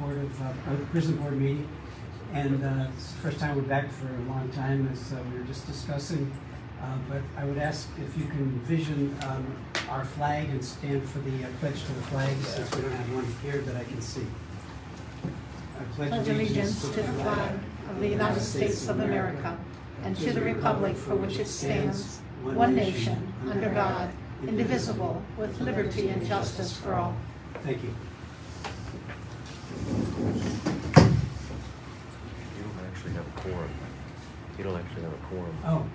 the prison board meeting. And it's the first time we're back for a long time, as we were just discussing. But I would ask if you can vision our flag and stand for the pledge to the flag, since we don't have one here that I can see. I Pledge allegiance to the flag of the United States of America and to the republic for which it stands, one nation, under God, indivisible, with liberty and justice for all. Thank you. You don't actually have a quorum. You don't actually have a quorum. Oh,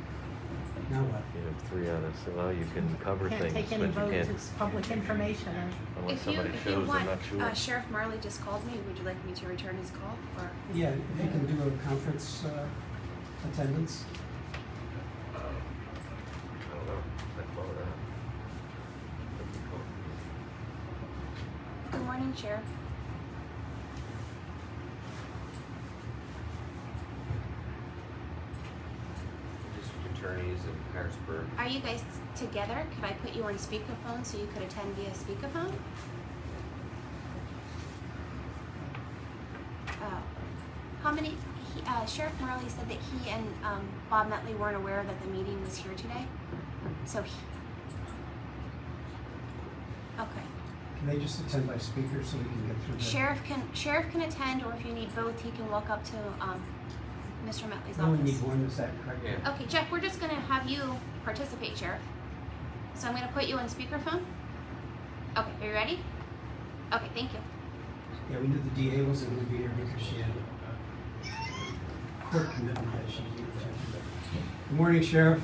now what? You have three on it, so you can cover Can't things, take any but you votes, can't, it's public information. unless If you somebody shows, want, I'm not sure. Sheriff Marley just called me. Would you like me to return his call? Or Yeah, if you can do a conference attendance. I don't know. I'd follow that. That'd be cool. good morning, Sheriff. District attorneys in Harrisburg. Are you guys together? Could I put you on speakerphone so you could attend via speakerphone? How many? Sheriff Marley said that he and Bob Metley weren't aware that the meeting was here today. So he. Okay. Can they just attend by speaker so we can get through the... Sheriff can attend, or if you need both, he can walk up to Mr. Metley's We only office. need one, is that correct? Yeah. Okay, Jeff, we're just gonna have you participate, Sheriff. So I'm gonna put you on speakerphone. Okay, are you ready? Okay, thank you. Yeah, we knew the DA wasn't going to be here because she had a court commitment that she needed to attend. Good morning, Sheriff.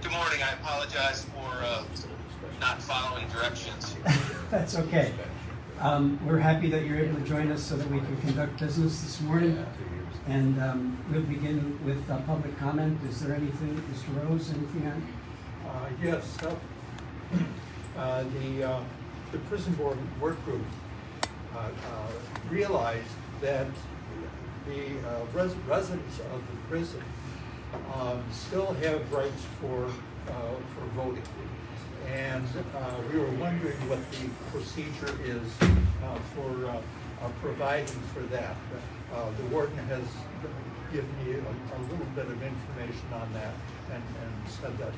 Good morning. I apologize for not following directions. That's okay. We're happy that you're able to join us so that we can conduct business this morning. And we'll begin with public comment. Is there anything, Mr. Rose, anything on? Yes, the prison board work group realized that the residents of the prison still have rights for voting. And we were wondering what the procedure is for providing for that. The warden has given me a little bit of information on that and said that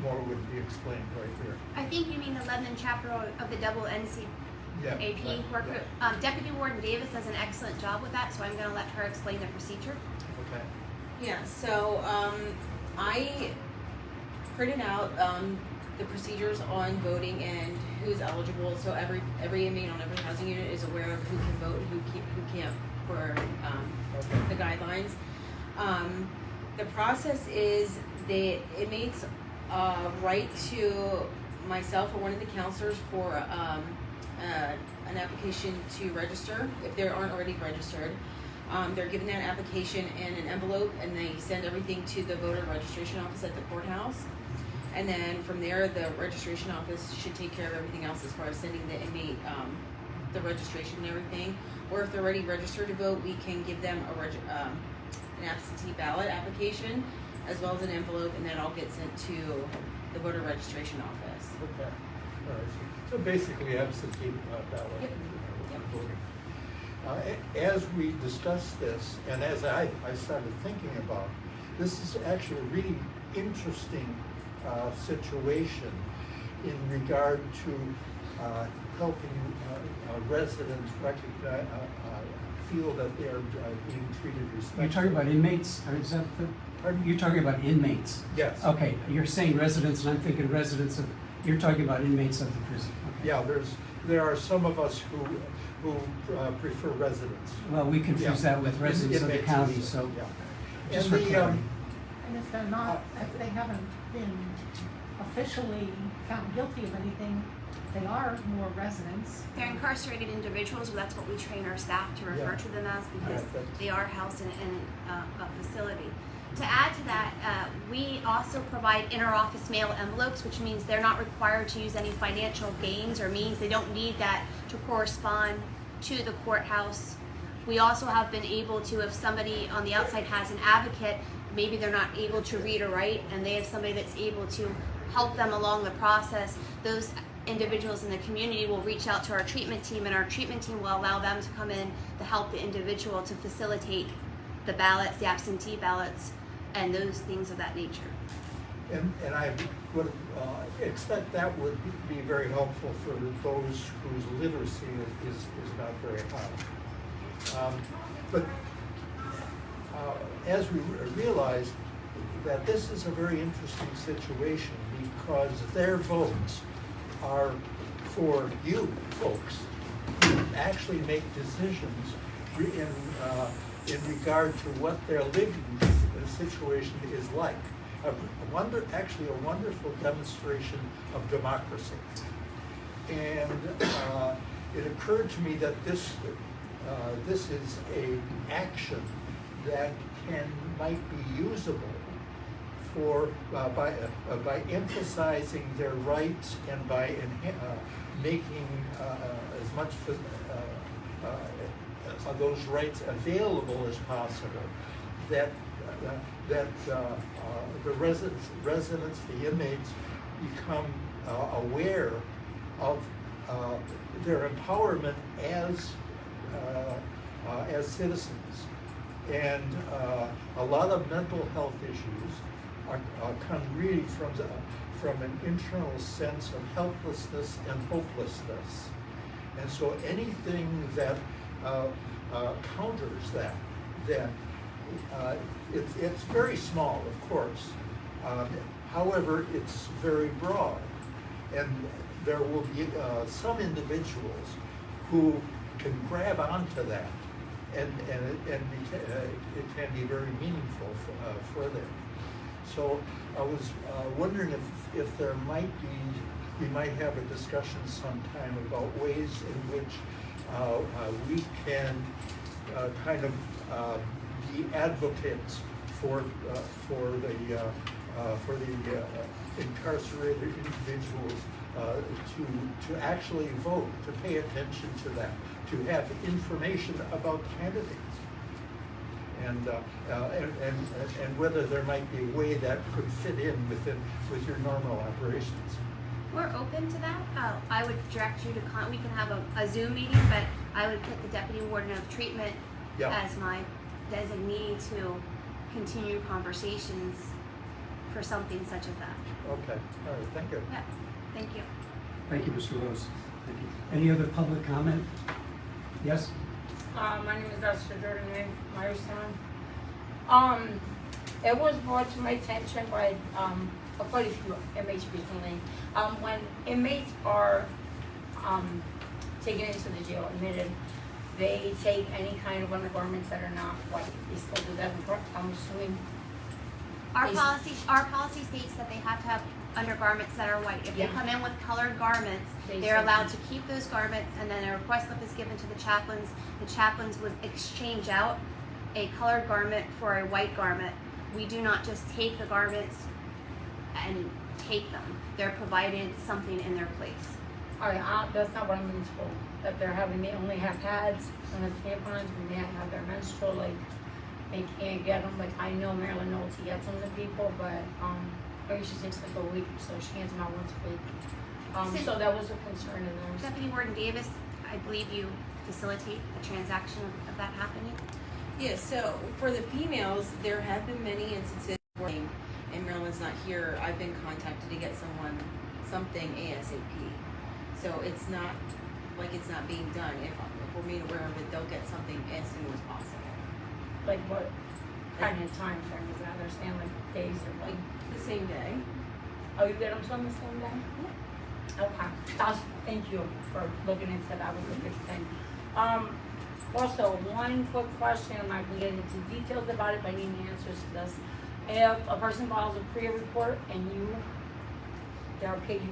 more would be explained right here. I think you mean the Lebanon chapter of the double NCAP right, work group. Deputy Warden Davis does an excellent job with that, so I'm gonna let her explain the procedure. Okay. Yeah, so I printed out the procedures on voting and who's eligible. So every inmate on every housing unit is aware of who can vote, who can't for the guidelines. The process is the inmates write to myself or one of the counselors for an application to register if they aren't already registered. They're given that application in an envelope and they send everything to the voter registration office at the courthouse. And then from there, the registration office should take care of everything else as far as sending the inmate the registration and everything. Or if they're already registered to vote, we can give them an absentee ballot application as well as an envelope, and that all gets sent to the voter registration office. Okay. All right. So basically, absentee ballot. Yep. Voting. As we discussed this, and as I started thinking about, this is actually a really interesting situation in regard to helping residents recognize, feel that they are being treated respectfully. You're talking about inmates, or is that the, you're talking about inmates? Yes. Okay, you're saying residents, and I'm thinking residents of, you're talking about inmates of the prison. Okay. Yeah, there are some of us who prefer residents. Well, we confuse that with residents of the Inmates county, is- so yeah. just And for clarity. And if they're not, if they haven't been officially found guilty of anything, they are more residents. They're incarcerated individuals, but that's what we train our staff to refer Yeah. to them as, because Yeah, that's- they are housed in a facility. To add to that, we also provide inter-office mail envelopes, which means they're not required to use any financial gains or means. They don't need that to correspond to the courthouse. We also have been able to, if somebody on the outside has an advocate, maybe they're not able to read or write, and they have somebody that's able to help them along the process. Those individuals in the community will reach out to our treatment team, and our treatment team will allow them to come in to help the individual to facilitate the ballots, the absentee ballots, and those things of that nature. And I would expect that would be very helpful for those whose literacy is not very high. But as we realize that this is a very interesting situation, because their votes are for you folks who actually make decisions in regard to what their living situation is like. Actually a wonderful demonstration of democracy. And it occurred to me that this is an action that might be usable for by emphasizing their rights and by making as much of those rights available as possible, that the residents, the inmates, become aware of their empowerment as citizens. And a lot of mental health issues come really from an internal sense of helplessness and hopelessness. And so anything that counters that, then it's very small, of course. However, it's very broad, and there will be some individuals who can grab onto that, and it can be very meaningful for them. So I was wondering if there might be, we might have a discussion sometime about ways in which we can kind of be advocates for the incarcerated individuals to actually vote, to pay attention to that, to have information about candidates, and whether there might be a way that could fit in with your normal operations. We're open to that. I would direct you to we can have a Zoom meeting, but I would put the Deputy Warden of Treatment as my designee to continue conversations for something such as that. Okay, all right, thank you. Yeah, thank you. Thank you, Mr. Rose. Thank you. Any other public comment? Yes? My name is Esther Jordan, Myerstown. It was brought to my attention by quite a few inmates recently. When inmates are taken into the jail, admitted, they take any kind of undergarments that are not white. They still do that, I'm assuming. Our policy states that they have to have undergarments that are white. If they come in with colored garments, they're allowed to keep those garments, and then a request slip is given to the chaplains. The chaplains would exchange out a colored garment for a white garment. We do not just take the garments and take them. They're provided something in their place. All right, that's not what I'm being told. That they only have pads and the tampons, and they have their menstrual, like, they can't get them. Like, I know Marilyn knows he gets them to people, but maybe she takes like a week, so she hands them out once a week. So that was a concern in theirs. Deputy Warden Davis, I believe you facilitate the transaction of that happening. Yeah, so for the females, there have been many instances where, and Marilyn's not here, I've been contacted to get something ASAP. So it's not like it's not being done. If we're made aware of it, they'll get something as soon as possible. Like what kind of time frame is that? Understand, like days or Like the same day. Oh, you get them on the same day? Yeah. Okay. Thank you for looking into that. That was a good thing. Also, one quick question. I'm not going to get into details about it, but I need answers to this. If a person files a PREA report and you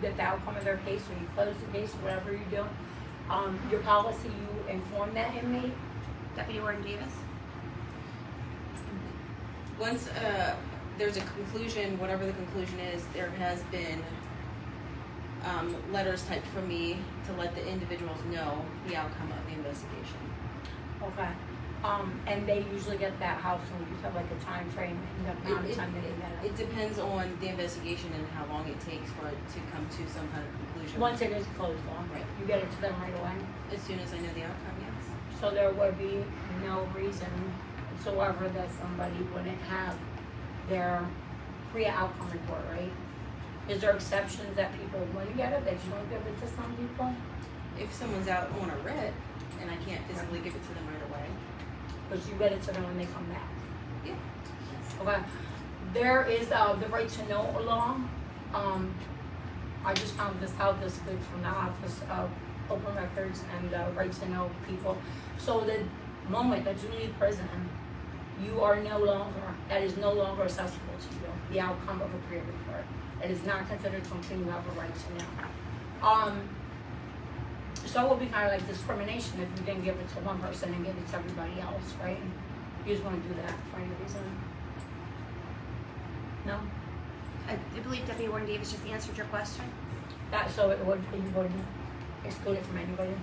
get the outcome of their case, or you close the case, whatever you do, your policy, you inform that inmate? Deputy Warden Davis? Once there's a conclusion, whatever the conclusion is, there has been letters typed from me to let the individuals know the outcome of the investigation. Okay. And they usually get that house when you have like a time frame and the amount of time that they get It depends on the investigation and how long it takes for it to come to some kind of conclusion. Once it is closed off, Right. you get it to them right away. As soon as I know the outcome, yes. So there would be no reason whatsoever that somebody wouldn't have their pre-outcome report, right? Is there exceptions that people wouldn't get it, that you don't give it to some people? If someone's out on a writ and I can't physically give it to them right away, Because you get it to them when they come back. yeah. Okay. There is the right to know law. I just found this out this week from the Office of Open Records and right to know people. So the moment that you leave prison, you are no longer, that is no longer accessible to you, the outcome of a pre-report. It is not considered something you have a right to know. So it would be kind of like discrimination if you didn't give it to one person and give it to everybody else, right? You just want to do that for any reason? No? I believe Deputy Warden Davis just answered your question. So it would, you wouldn't exclude it from anybody?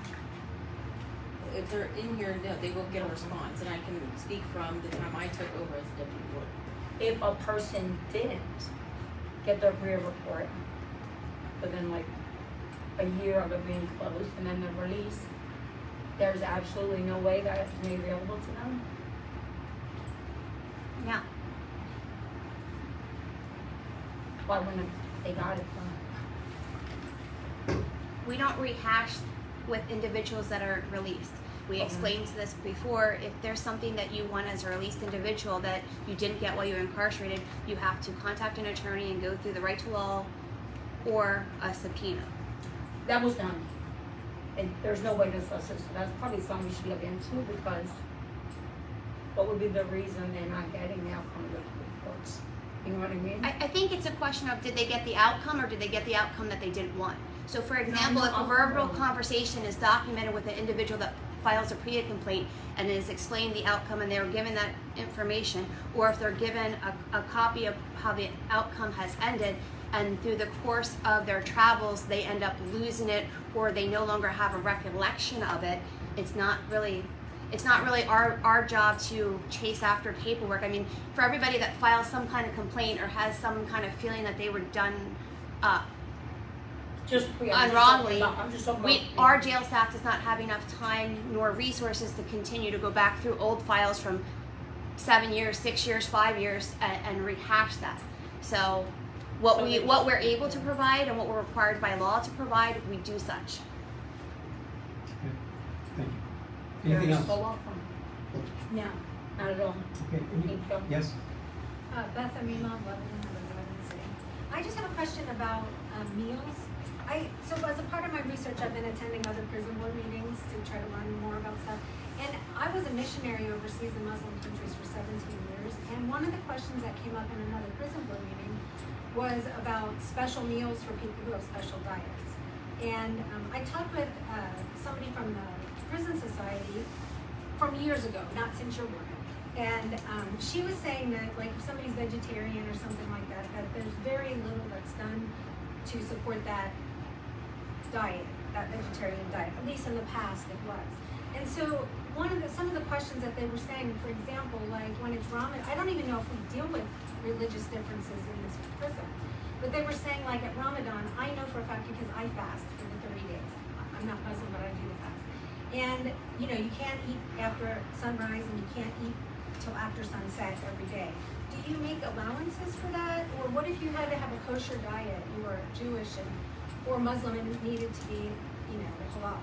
If they're in here, no, they will get a response, and I can speak from the time I took over as deputy warden. If a person didn't get their career report within like a year of it being closed and then they're released, there's absolutely no way that it's made available to them? Now, Why wouldn't they got it from? we don't rehash with individuals that are released. We explained this before. If there's something that you want as a released individual that you didn't get while you were incarcerated, you have to contact an attorney and go through the right to law or a subpoena. That was done. And there's no way to assess it, so that's probably something we should look into, because what would be the reason they're not getting the outcome of the reports? You know what I mean? I think it's a question of, did they get the outcome or did they get the outcome that they didn't want? So for example, if a verbal conversation is documented with an individual that files a pre-ed complaint and is explained the outcome and they were given that information, or if they're given a copy of how the outcome has ended and through the course of their travels they end up losing it or they no longer have a recollection of it, it's not really our job to chase after paperwork. I mean, for everybody that files some kind of complaint or has some kind of feeling that they were done wrongly, our jail staff does not have enough time nor resources to continue to go back through old files from 7 years, 6 years, 5 years and rehash that. So what we're able to provide and what we're required by law to provide, we do such. Okay. Thank you. Anything else? So welcome. No, not at all. Okay. Thank you. Yes? Beth Amima, Lebanon City. I just have a question about meals. So as a part of my research, I've been attending other prison board meetings to try to learn more about stuff. And I was a missionary overseas in Muslim countries for 17 years. And one of the questions that came up in another prison board meeting was about special meals for people who have special diets. And I talked with somebody from the Prison Society from years ago, not since your work. And she was saying that, like, if somebody's vegetarian or something like that, that there's very little that's done to support that diet, that vegetarian diet. At least in the past it was. And so some of the questions that they were saying, for example, like when it's Ramadan, I don't even know if we deal with religious differences in this prison. But they were saying, like, at Ramadan, I know for a fact because I fast for the 30 days. I'm not Muslim, but I do the fast. And, you know, you can't eat after sunrise and you can't eat till after sunset every day. Do you make allowances for that? Or what if you had to have a kosher diet, you were Jewish or Muslim and it needed to be, you know, halal?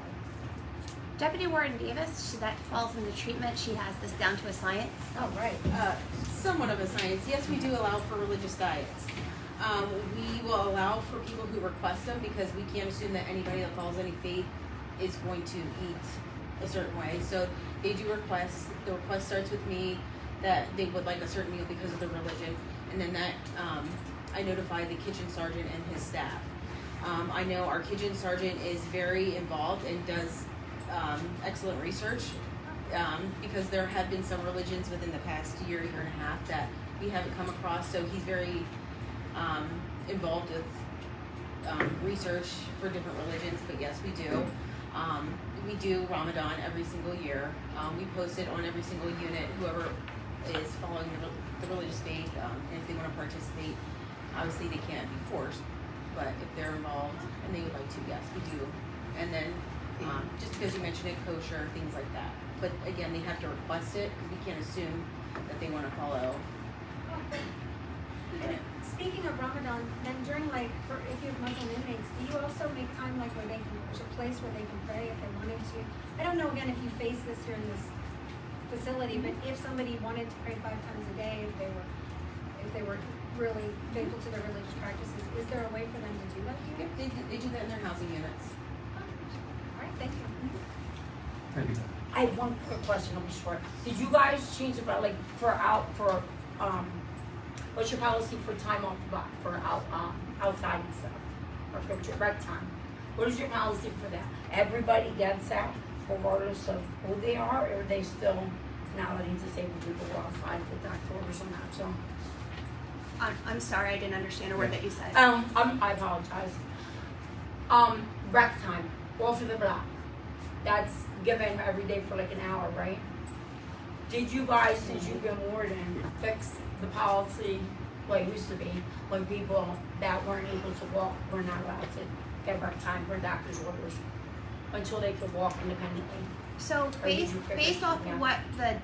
Deputy Warden Davis, that falls into treatment. She has this down to a science. Oh, right. Somewhat of a science. Yes, we do allow for religious diets. We will allow for people who request them because we can't assume that anybody that follows any faith is going to eat a certain way. So they do request. The request starts with me that they would like a certain meal because of their religion, and then that I notify the kitchen sergeant and his staff. I know our kitchen sergeant is very involved and does excellent research because there have been some religions within the past year and a half that we haven't come across. So he's very involved with research for different religions. But yes, we do. we do Ramadan every single year. We post it on every single unit. Whoever is following the religious faith, and if they want to participate, obviously they can't be forced. But if they're involved and they would like to, yes, we do. And then just because you mentioned it, kosher, things like that. But again, they have to request it because we can't assume that they want to follow. And speaking of Ramadan, then during if you have Muslim inmates, do you also make time where there's a place where they can pray if they wanted to? I don't know again if you face this here in this facility, but if somebody wanted to pray 5 times a day, if they were really faithful to their religious practices, is there a way for them to do that here? Yep, they do that in their housing units. All right, thank you. Thank you. I have one quick question, I'll be short. Did you guys change about what's your policy for time off for outside and stuff? Or for rec time? What is your policy for that? Everybody gets that regardless of who they are, or are they still now letting disabled people go outside with doctor orders on that? So I'm sorry, I didn't understand a word that you said. I apologize. Rec time, off of the block. That's given every day for an hour, right? Did you guys, since you've been warden, fix the policy what it used to be when people that weren't able to walk were not allowed to get rec time for doctor's orders until they could walk independently? So based off of what the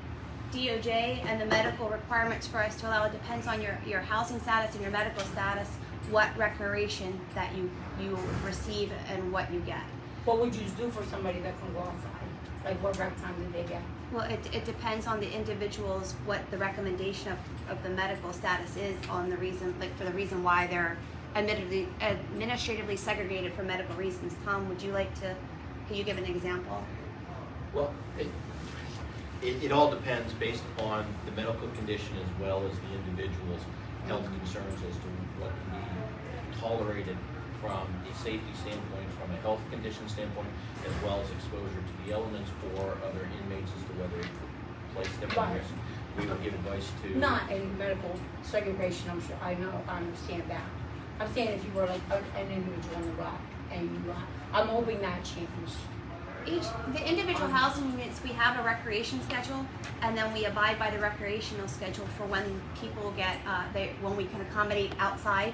DOJ and the medical requirements for us to allow, it depends on your housing status and your medical status, what recreation that you receive and what you get. What would you do for somebody that can go outside? What rec time did they get? Well, it depends on the individuals, what the recommendation of the medical status is on the reason, for the reason why they're administratively segregated for medical reasons. Tom, can you give an example? Well, it all depends based upon the medical condition as well as the individual's health concerns as to what can be tolerated from a safety standpoint, from a health condition standpoint, as well as exposure to the elements or other inmates as to whether it place them at risk. We would give advice to... Not in medical segregation, I'm sure. I understand that. I'm saying if you were an individual on the block and I'm hoping that changed. The individual housing units, we have a recreation schedule, and then we abide by the recreational schedule for when people get, when we can accommodate outside.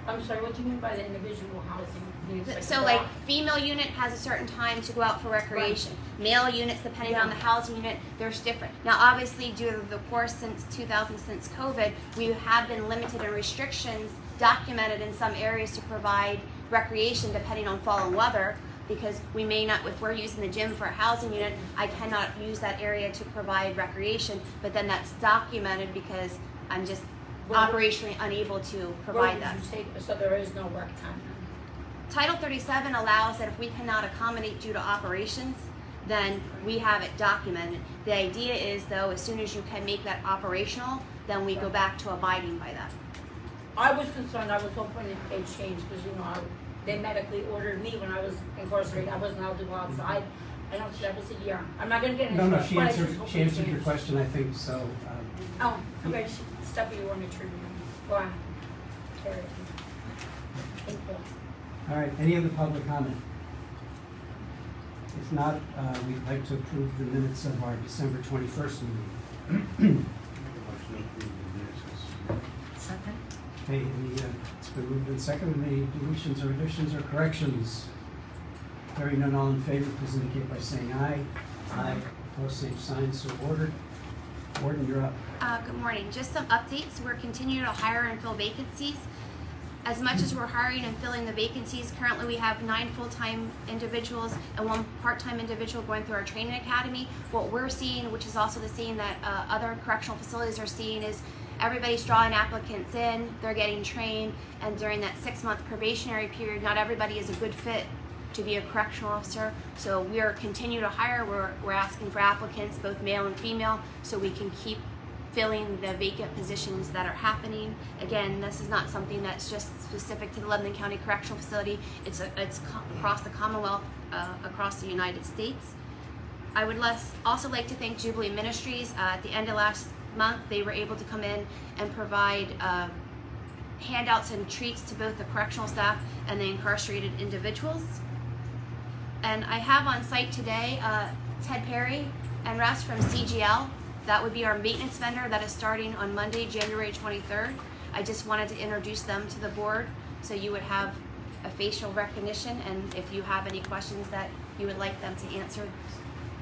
I'm sorry, what do you mean by the individual housing units? So female unit has a certain time to go out for recreation. Right. Male units, depending on the housing unit, there's different. Now obviously due to the course since COVID, we have been limited in restrictions documented in some areas to provide recreation depending on fall and weather, because we may not, if we're using the gym for a housing unit, I cannot use that area to provide recreation, but then that's documented because I'm just operationally unable to provide that. So there is no work time. Title 37 allows that if we cannot accommodate due to operations, then we have it documented. The idea is though, as soon as you can make that operational, then we go back to abiding by that. I was concerned, I was hoping they changed because they medically ordered me when I was incarcerated. I wasn't allowed to go outside. I don't see that was a year. I'm not going to get into No, she answered your question, I think, so. Okay. Stuff you want to tribute. Go on. Carry it. Thank you. All right, any other public comment? If not, we'd like to approve the minutes of our December 21st meeting. Second. Okay, it's been moved and seconded. Any deletions or additions or corrections? Hearing none, all in favor, please indicate by saying aye. Aye. Opposed, same sign, so ordered. Warden, you're up. Good morning. Just some updates. We're continuing to hire and fill vacancies. As much as we're hiring and filling the vacancies, currently we have 9 full-time individuals and 1 part-time individual going through our training academy. What we're seeing, which is also the same that other correctional facilities are seeing, is everybody's drawing applicants in, they're getting trained, and during that 6-month probationary period, not everybody is a good fit to be a correctional officer. So we are continuing to hire. We're asking for applicants, both male and female, so we can keep filling the vacant positions that are happening. Again, this is not something that's just specific to the Lebanon County Correctional Facility. It's across the Commonwealth, across the United States. I would also like to thank Jubilee Ministries. At the end of last month, they were able to come in and provide handouts and treats to both the correctional staff and the incarcerated individuals. And I have on site today Ted Perry and Russ from CGL. That would be our maintenance vendor that is starting on Monday, January 23rd. I just wanted to introduce them to the board so you would have a facial recognition, and if you have any questions that you would like them to answer,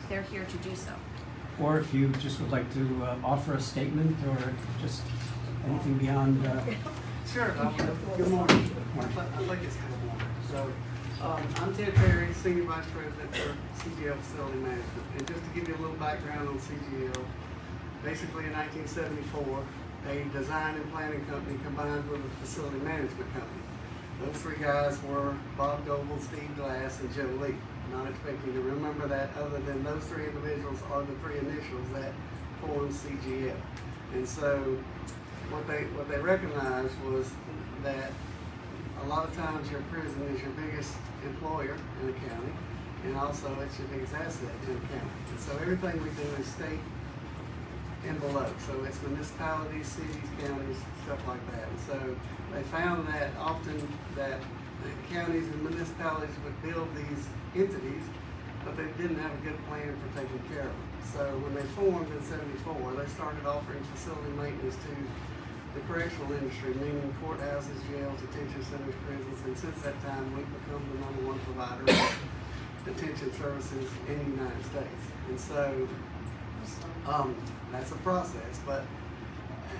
they're here to do so. Or if you just would like to offer a statement or just anything beyond. Sure. Good morning. I'd like this kind of morning. So, I'm Ted Perry, Senior Vice President for CGL Facility Management. And just to give you a little background on CGL, basically in 1974, a design and planning company combined with a facility management company. Those three guys were Bob Goble, Steve Glass, and Joe Lee. Not expecting to remember that, other than those three individuals are the three initials that formed CGL. And so what they recognized was that a lot of times your prison is your biggest employer in the county, and also it's your biggest asset in the county. And so everything we do is state and below. So it's municipalities, cities, counties, stuff like that. And so they found that often that the counties and municipalities would build these entities, but they didn't have a good plan for taking care of them. So when they formed in '74, they started offering facility maintenance to the correctional industry, meaning courthouses, jails, detention centers, prisons, and since that time we've become the #1 provider of detention services in the United States. And so that's a process, but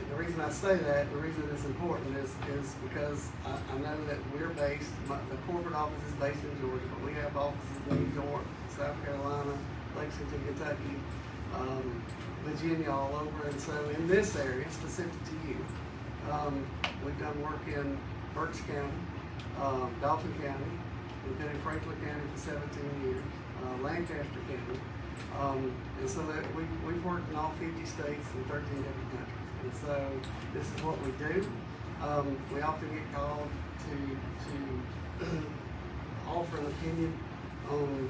the reason I say that, the reason it's important is because I know that we're based, the corporate office is based in Georgia, but we have offices in New York, South Carolina, Lexington, Kentucky, Virginia, all over. And so in this area, specific to you, we've done work in Berks County, Dauphin County, we've been in Franklin County for 17 years, Lancaster County, and so that we've worked in all 50 states and 13 different countries. And so this is what we do. We often get called to offer an opinion on,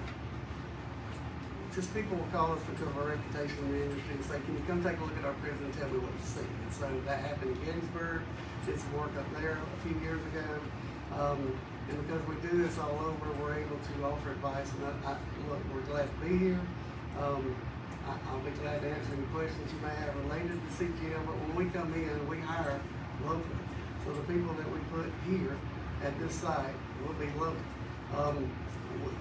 just people will call us because of our reputation in the industry and say, can you come take a look at our prison and tell me what you see? And so that happened in Gettysburg, did some work up there a few years ago. And because we do this all over, we're able to offer advice. And look, we're glad to be here. I'll be glad to answer any questions you may have related to CGL, but when we come in, we hire locally. So the people that we put here at this site will be local.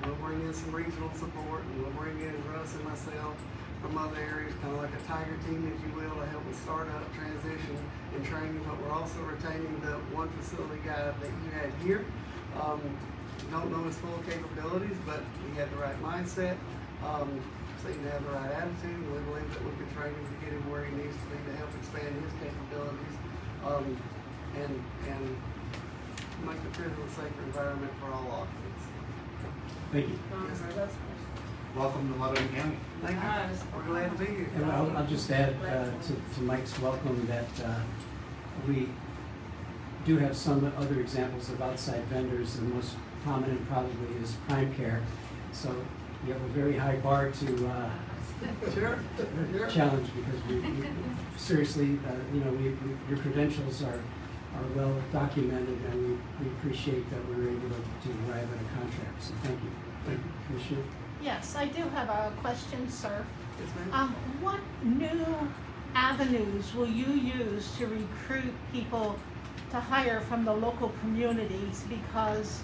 We'll bring in some regional support, and we'll bring in Russ and myself from other areas, kind of like a tiger team, if you will, to help with startup, transition, and training. But we're also retaining the one facility guy that you had here. Don't know his full capabilities, but he had the right mindset. Seemed to have the right attitude, and we believe that we can train him to get him where he needs to be to help expand his capabilities, and make the prison a safer environment for all occupants. Thank you. Yes, sir. Welcome to Lebanon County. Thank you. We're glad to be here. And I'll just add to Mike's welcome that we do have some other examples of outside vendors. The most prominent probably is Prime Care. So you have a very high bar to challenge, because we seriously, your credentials are well documented, and we appreciate that we were able to arrive at a contract. So thank you. Thank you, Commissioner. Yes, I do have a question, sir. Yes, ma'am. What new avenues will you use to recruit people to hire from the local communities? Because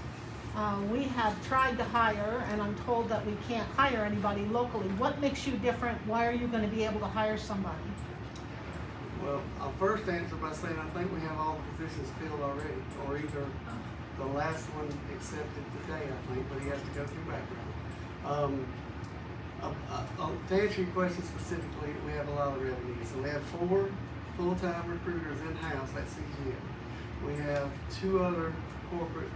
we have tried to hire, and I'm told that we can't hire anybody locally. What makes you different? Why are you going to be able to hire somebody? Well, I'll first answer by saying I think we have all the positions filled already, or either the last one accepted today, I think, but he has to go through background. To answer your question specifically, we have a lot of revenue. So we have 4 full-time recruiters in-house at CGL. We have 2 other corporate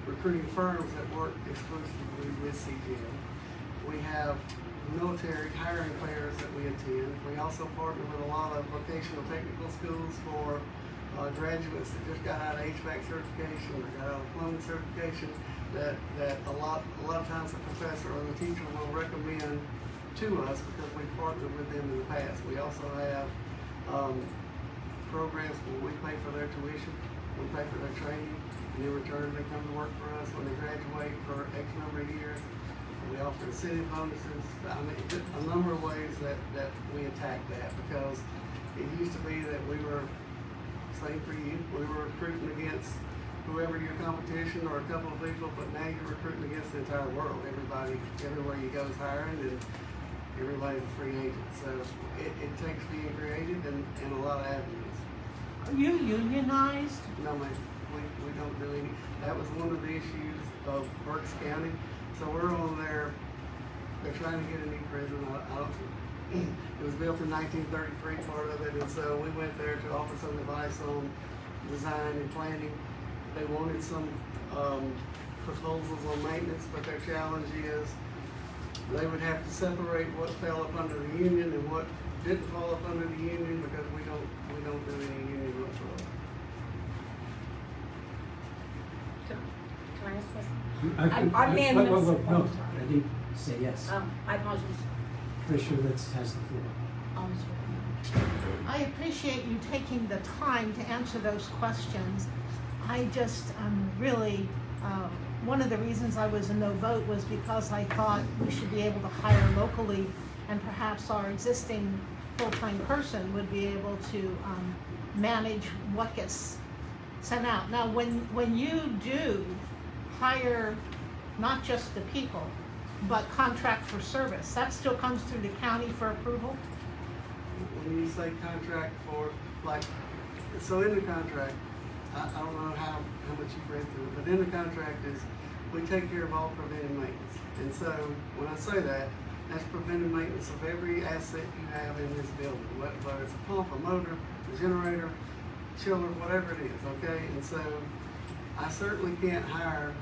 recruiting firms that work exclusively with CGL. We have military hiring fairs that we attend. We also partner with a lot of vocational technical schools for graduates that just got out of HVAC certification or got out of plumbing certification, that a lot of times the professor or the teacher will recommend to us because we partnered with them in the past. We also have programs where we pay for their tuition, we pay for their training, and in return, they come to work for us when they graduate for X number of years. We offer incentive bonuses. I mean, just a number of ways that we attack that, because it used to be that we were, same for you, we were recruiting against whoever your competition or a couple of people, but now you're recruiting against the entire world. Everybody, everywhere you go is hiring, and everybody's a free agent. So it takes being creative and a lot of avenues. Are you unionized? No, ma'am, we don't do any. That was one of the issues of Berks County. So we're on there, they're trying to get a new prison. It was built in 1933, part of it, and so we went there to offer some advice on design and planning. They wanted some proposals on maintenance, but their challenge is they would have to separate what fell up under the union and what didn't fall up under the union, because we don't do any union whatsoever. Can I ask a question? I didn't say yes. I apologize. Commissioner Litz has the floor. I appreciate you taking the time to answer those questions. I just really, one of the reasons I was a no vote was because I thought we should be able to hire locally, and perhaps our existing full-time person would be able to manage what gets sent out. Now, when you do hire not just the people, but contract for service, that still comes through the county for approval? When you say contract for, like, so in the contract, I don't know how much you've read through it, but in the contract is, we take care of all preventive maintenance. And so, when I say that, that's preventive maintenance of every asset you have in this building, whether it's a pump, a motor, a generator, chiller, whatever it is, okay? And so, I certainly can't hire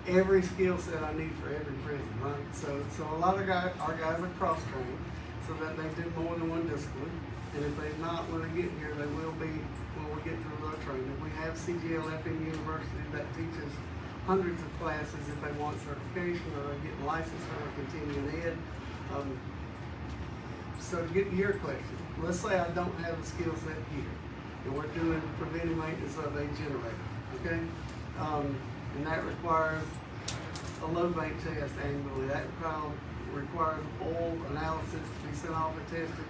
every skill set I need for every prison, right? So a lot of our guys are cross-trained, so that they do more than one discipline. And if they're not, when they get here, they will be when we get through their training. We have CGLF in university that teaches hundreds of classes if they want certification or they're getting licensed for continuing ed. So to get to your question, let's say I don't have a skill set here, and we're doing preventive maintenance of a generator, okay? And that requires a load bank test annually. That requires oil analysis to be sent off and tested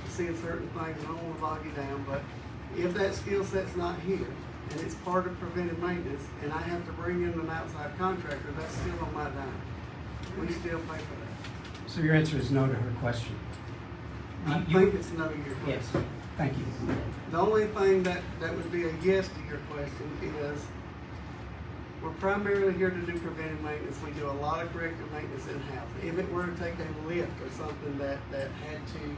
to see if certain things. I don't want to bog you down, but if that skill set's not here and it's part of preventive maintenance, and I have to bring in an outside contractor, that's still on my dime. We still pay for that. So your answer is no to her question. I think it's no to your question. Yes, thank you. The only thing that would be a yes to your question is, we're primarily here to do preventive maintenance. We do a lot of corrective maintenance in-house. If it were to take a lift or something that had to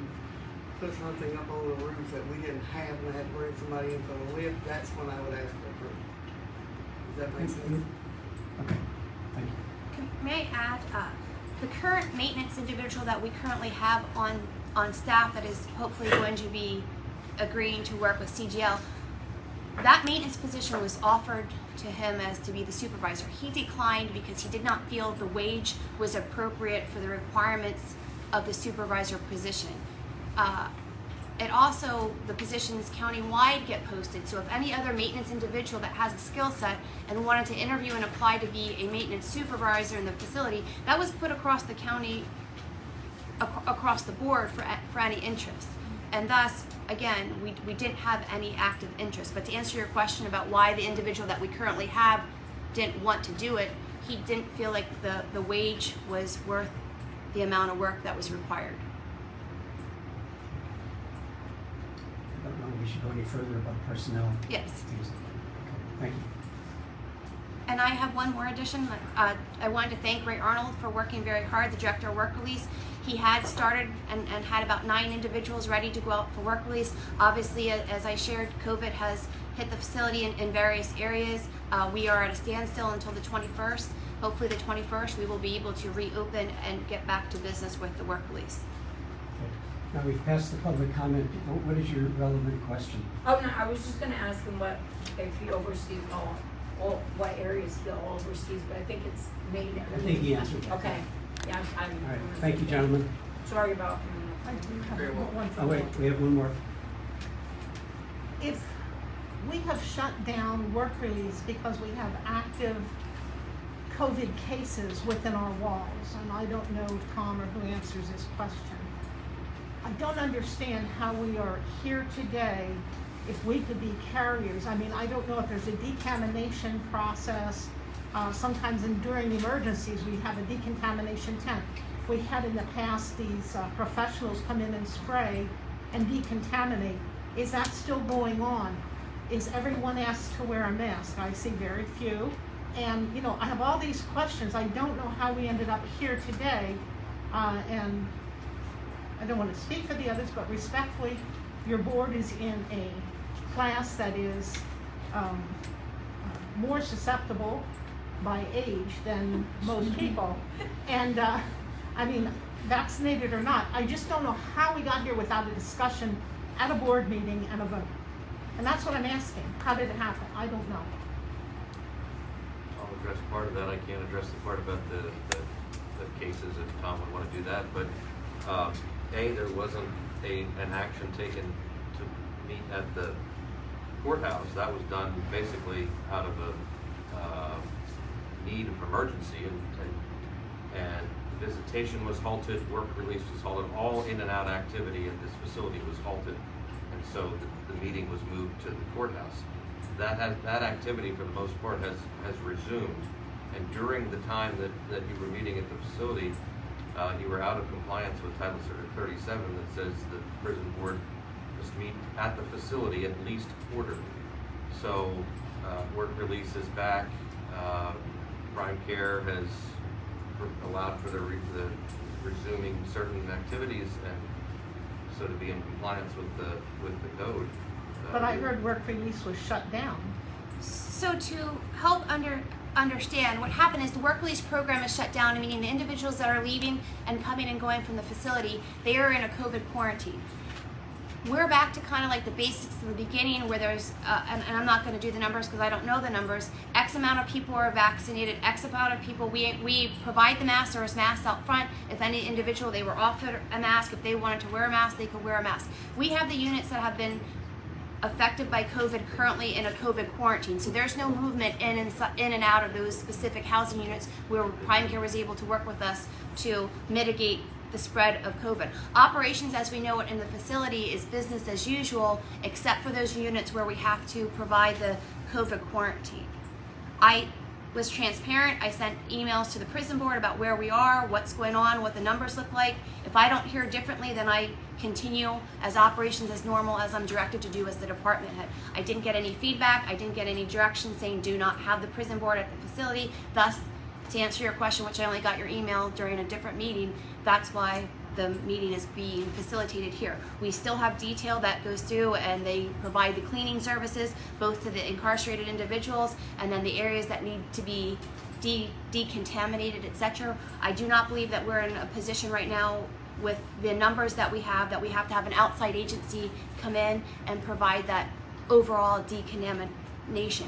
put something up on the roof that we didn't have and had to bring somebody in for the lift, that's when I would ask for approval. Does that make sense? Okay, thank you. May I add, the current maintenance individual that we currently have on staff that is hopefully going to be agreeing to work with CGL, that maintenance position was offered to him as to be the supervisor. He declined because he did not feel the wage was appropriate for the requirements of the supervisor position. It also, the positions countywide get posted, so if any other maintenance individual that has a skill set and wanted to interview and apply to be a maintenance supervisor in the facility, that was put across the county, across the board for any interest. And thus, again, we didn't have any active interest. But to answer your question about why the individual that we currently have didn't want to do it, he didn't feel like the wage was worth the amount of work that was required. I don't know if we should go any further about personnel. Yes. Okay, thank you. And I have one more addition. I wanted to thank Ray Arnold for working very hard, the director of work release. He had started and had about 9 individuals ready to go out for work release. Obviously, as I shared, COVID has hit the facility in various areas. We are at a standstill until the 21st. Hopefully the 21st we will be able to reopen and get back to business with the work release. Now we've passed the public comment. What is your relevant question? Oh, no, I was just gonna ask him if he oversees all what areas he all oversees, but I think it's main. I think he answered that. Okay, yeah, I'm. All right, thank you, gentlemen. Sorry about. I do have Very well. one Oh wait, we have one more. If we have shut down work release because we have active COVID cases within our walls, and I don't know, Tom, or who answers this question. I don't understand how we are here today if we could be carriers. I mean, I don't know if there's a decontamination process. Sometimes during emergencies, we have a decontamination tent. We had in the past these professionals come in and spray and decontaminate. Is that still going on? Is everyone asked to wear a mask? I see very few. And, you know, I have all these questions. I don't know how we ended up here today. And I don't want to speak for the others, but respectfully, your board is in a class that is more susceptible by age than most people. And I mean, vaccinated or not, I just don't know how we got here without a discussion at a board meeting and a vote. And that's what I'm asking. How did it happen? I don't know. I'll address part of that. I can't address the part about the cases if Tom would want to do that. But there wasn't an action taken to meet at the courthouse. That was done basically out of a need of emergency, and visitation was halted, work release was halted, all in and out activity at this facility was halted, and so the meeting was moved to the courthouse. That activity for the most part has resumed, and during the time that you were meeting at the facility, you were out of compliance with Title 37 that says the prison board must meet at the facility at least quarterly. So work release is back. Prime care has allowed for the resuming certain activities, and so to be in compliance with the code. But I heard work release was shut down. So to help understand, what happened is the work release program is shut down, meaning the individuals that are leaving and coming and going from the facility, they are in a COVID quarantine. We're back to kind of like the basics in the beginning where there's, and I'm not going to do the numbers because I don't know the numbers, X amount of people are vaccinated, X amount of people, we provide the masks, there was masks out front. If any individual, they were offered a mask, if they wanted to wear a mask, they could wear a mask. We have the units that have been affected by COVID currently in a COVID quarantine. So there's no movement in and out of those specific housing units where Prime Care was able to work with us to mitigate the spread of COVID. Operations as we know it in the facility is business as usual, except for those units where we have to provide the COVID quarantine. I was transparent. I sent emails to the prison board about where we are, what's going on, what the numbers look like. If I don't hear differently, then I continue as operations as normal as I'm directed to do as the department head. I didn't get any feedback. I didn't get any direction saying do not have the prison board at the facility. Thus, to answer your question, which I only got your email during a different meeting, that's why the meeting is being facilitated here. We still have detail that goes through, and they provide the cleaning services both to the incarcerated individuals and then the areas that need to be decontaminated, etc. I do not believe that we're in a position right now with the numbers that we have to have an outside agency come in and provide that overall decontamination.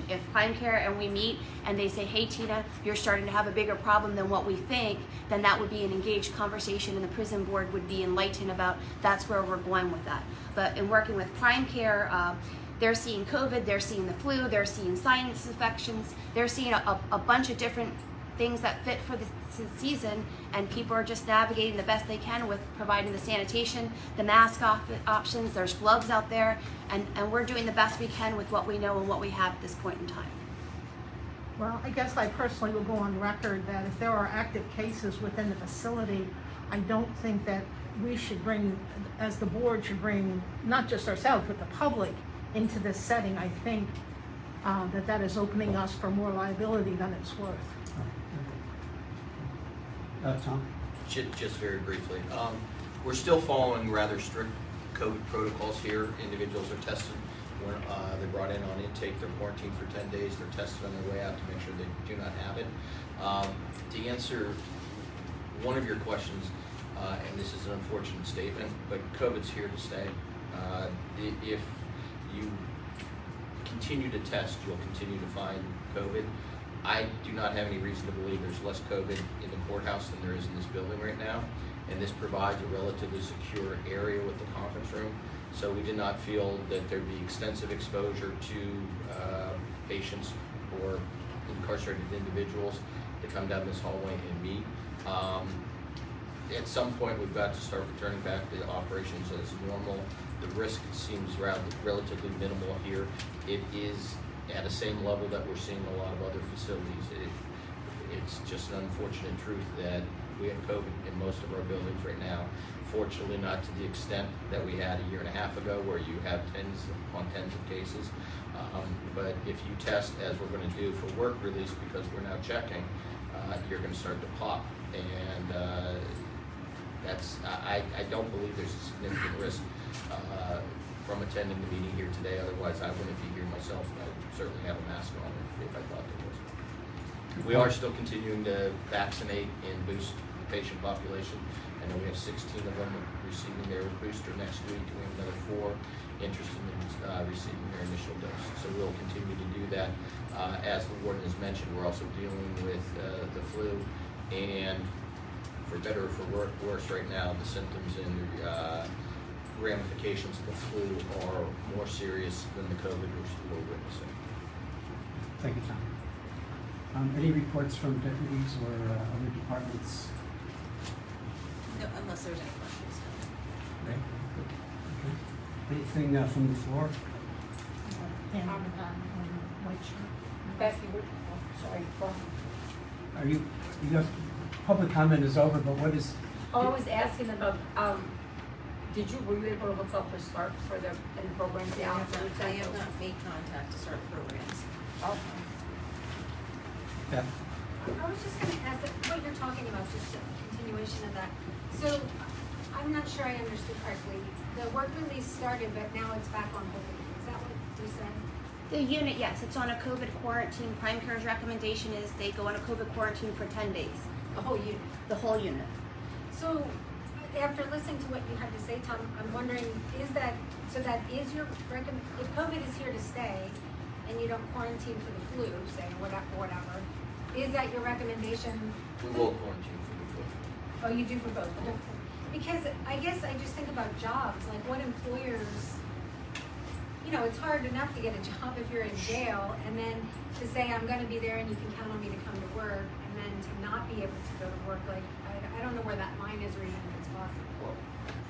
If Prime Care and we meet and they say, hey Tina, you're starting to have a bigger problem than what we think, then that would be an engaged conversation, and the prison board would be enlightened about that's where we're going with that. But in working with Prime Care, they're seeing COVID, they're seeing the flu, they're seeing sinus infections, they're seeing a bunch of different things that fit for the season, and people are just navigating the best they can with providing the sanitation, the mask options, there's gloves out there, and we're doing the best we can with what we know and what we have at this point in time. Well, I guess I personally will go on record that if there are active cases within the facility, I don't think that we should bring, as the board should bring, not just ourselves, but the public into this setting. I think that is opening us for more liability than it's worth. Tom? Just very briefly. We're still following rather strict COVID protocols here. Individuals are tested when they're brought in on intake. They're quarantined for 10 days. They're tested on their way out to make sure they do not have it. To answer one of your questions, and this is an unfortunate statement, but COVID's here to stay. If you continue to test, you'll continue to find COVID. I do not have any reason to believe there's less COVID in the courthouse than there is in this building right now. and this provides a relatively secure area with the conference room. So we did not feel that there'd be extensive exposure to patients or incarcerated individuals to come down this hallway and meet. At some point, we've got to start returning back to operations as normal. The risk seems relatively minimal here. It is at the same level that we're seeing in a lot of other facilities. It's just an unfortunate truth that we have COVID in most of our buildings right now. Fortunately, not to the extent that we had a year and a half ago, where you have tens of cases. But if you test, as we're going to do for work release, because we're now checking, you're going to start to pop. And I don't believe there's a significant risk from attending the meeting here today. Otherwise, I wouldn't be here myself, and I would certainly have a mask on if I thought there was. We are still continuing to vaccinate and boost the patient population. I know we have 16 of them receiving their booster next week. We have another 4 interested in receiving their initial dose. So we'll continue to do that. As the warden has mentioned, we're also dealing with the flu, and for better or for worse right now, the symptoms and ramifications of the flu are more serious than the COVID we're witnessing. Thank you, Tom. Any reports from deputies or other departments? No, unless there's any questions. Okay. Anything from the floor? Becky, sorry, go ahead. Are you have, public comment is over, but what is? Oh, I was asking about, were you able to look up a start for any programs? I have not made contact to start programs. Okay. Beth? I was just going to ask that what you're talking about, just a continuation of that. So I'm not sure I understood correctly. The work release started, but now it's back on hold. Is that what you said? The unit, yes, it's on a COVID quarantine. Prime Care's recommendation is they go on a COVID quarantine for 10 days. The whole unit? The whole unit. So after listening to what you had to say, Tom, I'm wondering, is your if COVID is here to stay and you don't quarantine for the flu, say, whatever, is that your recommendation? We will quarantine for the flu. Oh, you do for both? Because I guess I just think about jobs, like what employers, it's hard enough to get a job if you're in jail, and then to say I'm going to be there and you can count on me to come to work, and then to not be able to go to work, like I don't know where that line is, or even if it's possible. Well,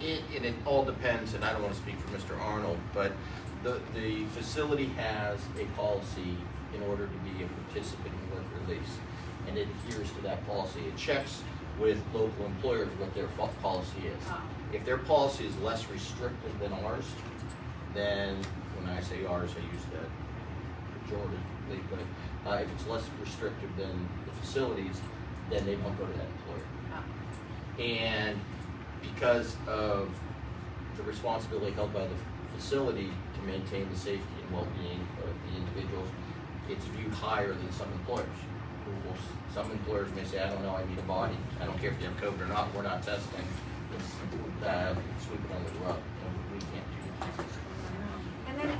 it all depends, and I don't want to speak for Mr. Arnold, but the facility has a policy in order to be a participant in work release, and it adheres to that policy. It checks with local employers what their policy is. If their policy is less restrictive than ours, then when I say ours, I use that pejoratively, but if it's less restrictive than the facilities, then they won't go to that employer. And because of the responsibility held by the facility to maintain the safety and well-being of the individuals, it's viewed higher than some employers. Some employers may say, I don't know, I need a body. I don't care if you have COVID or not, we're not testing. It's sweep it under the rug. We can't do that. And then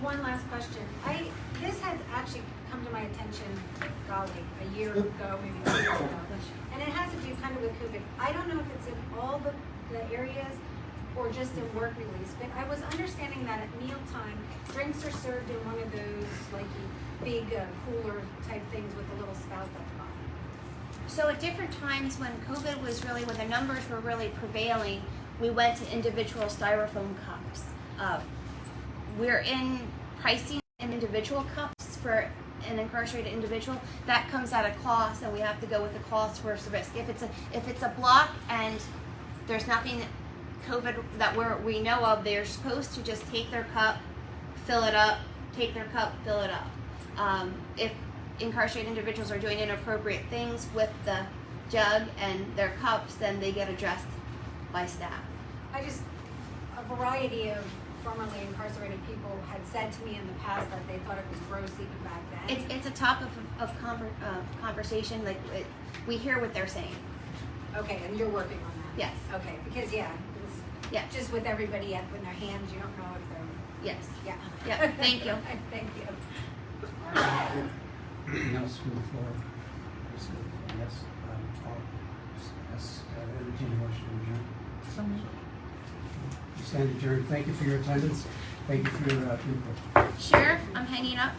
one last question. This had actually come to my attention, golly, a year ago, maybe 2 years ago. And it has to do kind of with COVID. I don't know if it's in all the areas or just in work release, but I was understanding that at mealtime, drinks are served in one of those like big cooler type things with a little spout at the bottom. So at different times when COVID was really, when the numbers were really prevailing, we went to individual styrofoam cups. We're in pricing in individual cups for an incarcerated individual. That comes at a cost, and we have to go with the cost versus risk. If it's a block and there's nothing COVID that we know of, they're supposed to just take their cup, fill it up, take their cup, fill it up. If incarcerated individuals are doing inappropriate things with the jug and their cups, then they get addressed by staff. A variety of formerly incarcerated people had said to me in the past that they thought it was gross even back then. It's a topic of conversation. Like we hear what they're saying. Okay, and you're working on that. Yes. Okay, because just with everybody up in their hands, you don't know if they're. Yes. Yeah. Yeah. Thank you. Thank you. Anything else from the floor? Yes. I'll entertain a motion. stand adjourned. Thank you for your attendance. Thank you for your input. Sheriff, I'm hanging up.